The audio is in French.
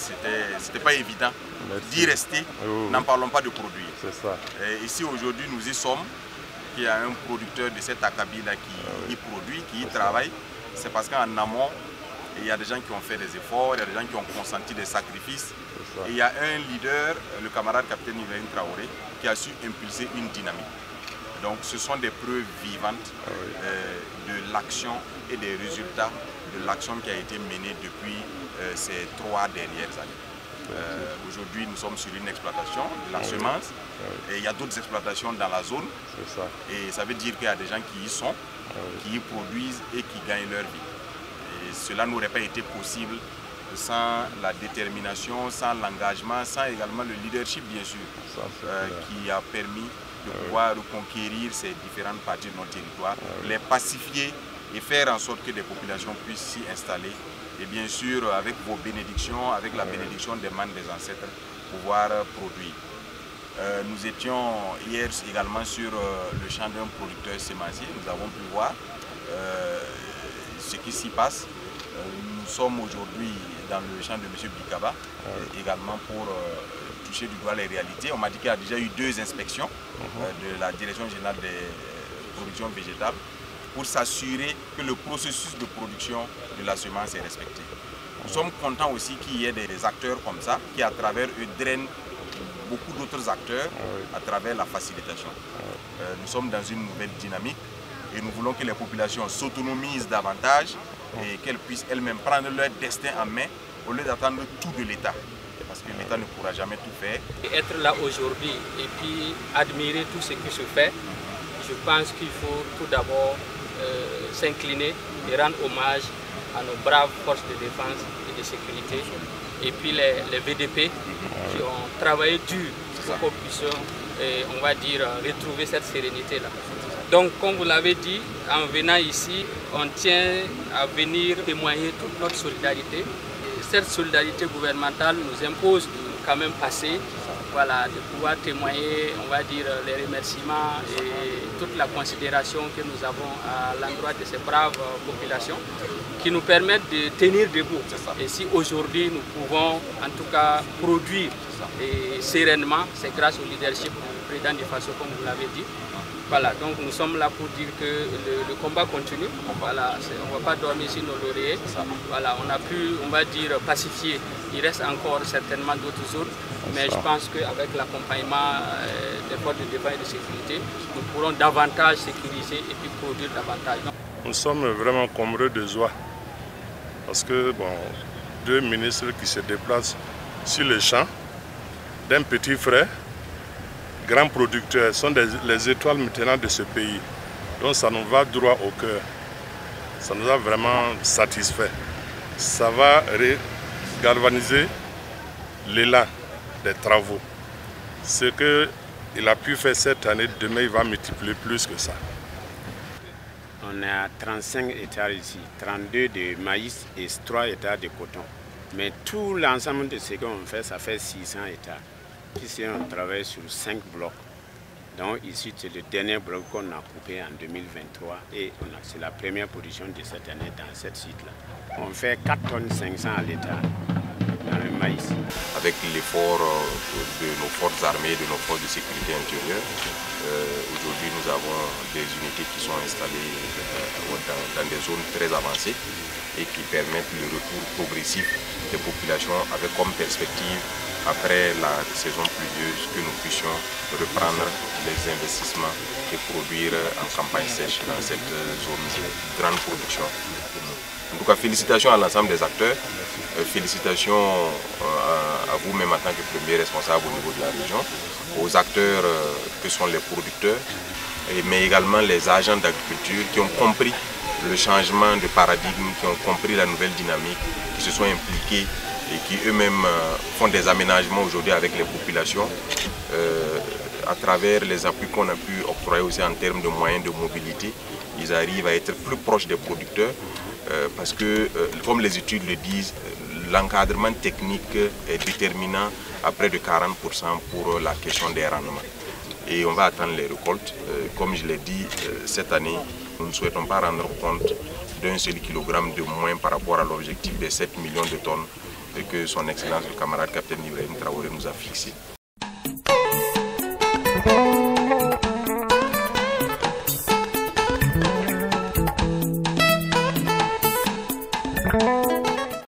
c'était pas évident d'y rester, n'en parlons pas de produire. C'est ça. Et ici aujourd'hui nous y sommes, il y a un producteur de cet acabit-là qui y produit, qui y travaille. C'est parce qu'en amont, il y a des gens qui ont fait des efforts, il y a des gens qui ont consenti des sacrifices. Et il y a un leader, le camarade capitaine Ibrahim Traoré, qui a su impulser une dynamique. Donc ce sont des preuves vivantes de l'action et des résultats de l'action qui a été menée depuis ces 3 dernières années. Aujourd'hui nous sommes sur une exploitation de la semence et il y a d'autres exploitations dans la zone. Et ça veut dire qu'il y a des gens qui y sont, qui y produisent et qui gagnent leur vie. Et cela n'aurait pas été possible sans la détermination, sans l'engagement, sans également le leadership bien sûr, qui a permis de pouvoir reconquérir ces différentes parties de notre territoire, les pacifier et faire en sorte que des populations puissent s'y installer. Et bien sûr, avec vos bénédictions, avec la bénédiction des manes des ancêtres, pouvoir produire. Nous étions hier également sur le champ d'un producteur sémencier. Nous avons pu voir ce qui s'y passe. Nous sommes aujourd'hui dans le champ de M. Bikaba, également pour toucher du doigt les réalités. On m'a dit qu'il y a déjà eu 2 inspections de la Direction générale des productions végétales pour s'assurer que le processus de production de la semence est respecté. Nous sommes contents aussi qu'il y ait des acteurs comme ça qui, à travers eux, drainent beaucoup d'autres acteurs à travers la facilitation. Nous sommes dans une nouvelle dynamique et nous voulons que les populations s'autonomisent davantage et qu'elles puissent elles-mêmes prendre leur destin en main au lieu d'attendre tout de l'État. Parce que l'État ne pourra jamais tout faire. Être là aujourd'hui et puis admirer tout ce qui se fait, je pense qu'il faut tout d'abord s'incliner et rendre hommage à nos braves forces de défense et de sécurité. Et puis les VDP qui ont travaillé dur pour qu'on puisse, on va dire, retrouver cette sérénité-là. Donc, comme vous l'avez dit, en venant ici, on tient à venir témoigner toute notre solidarité. Et cette solidarité gouvernementale nous impose de quand même passer, voilà, de pouvoir témoigner, on va dire, les remerciements et toute la considération que nous avons à l'endroit de ces braves populations qui nous permettent de tenir debout. Et si aujourd'hui nous pouvons en tout cas produire sereinement, c'est grâce au leadership du président de Faso, comme vous l'avez dit. Voilà, donc nous sommes là pour dire que le combat continue. Voilà, on ne va pas dormir sur nos lauriers. Voilà, on a pu, on va dire, pacifier. Il reste encore certainement d'autres zones, mais je pense qu'avec l'accompagnement des forces de défense et de sécurité, nous pourrons davantage sécuriser et puis produire davantage. Nous sommes vraiment comblés de joie parce que, bon, 2 ministres qui se déplacent sur les champs d'un petit frère, grands producteurs, sont les étoiles maintenant de ce pays. Donc ça nous va droit au cœur. Ça nous a vraiment satisfait. Ça va galvaniser l'élan des travaux. Ce qu'il a pu faire cette année, demain il va multiplier plus que ça. On a 35 hectares ici, 32 de maïs et 3 hectares de coton. Mais tout l'ensemble de ce qu'on fait, ça fait 600 hectares. Ici, on travaille sur 5 blocs. Donc ici, c'est le dernier bloc qu'on a coupé en 2023 et c'est la première production de cette année dans ce site-là. On fait 4 tonnes 500 à l'hectare dans le maïs. Avec l'effort de nos forces armées, de nos forces de sécurité intérieure, aujourd'hui nous avons des unités qui sont installées dans des zones très avancées et qui permettent le retour progressif des populations avec comme perspective, après la saison pluvieuse, que nous puissions reprendre les investissements et produire en campagne sèche dans cette zone de grande production. En tout cas, félicitations à l'ensemble des acteurs, félicitations à vous-même en tant que premier responsable au niveau de la région, aux acteurs que sont les producteurs, mais également les agents d'agriculture qui ont compris le changement de paradigme, qui ont compris la nouvelle dynamique, qui se sont impliqués et qui eux-mêmes font des aménagements aujourd'hui avec les populations à travers les appuis qu'on a pu octroyer aussi en termes de moyens de mobilité. Ils arrivent à être plus proches des producteurs parce que, comme les études le disent, l'encadrement technique est déterminant à près de 40% pour la question des rendements. Et on va attendre les récoltes. Comme je l'ai dit, cette année, nous ne souhaitons pas rendre compte d'un seul kilogramme de moins par rapport à l'objectif des 7 millions de tonnes et que son Excellence le camarade capitaine Ibrahim Traoré nous a fixé.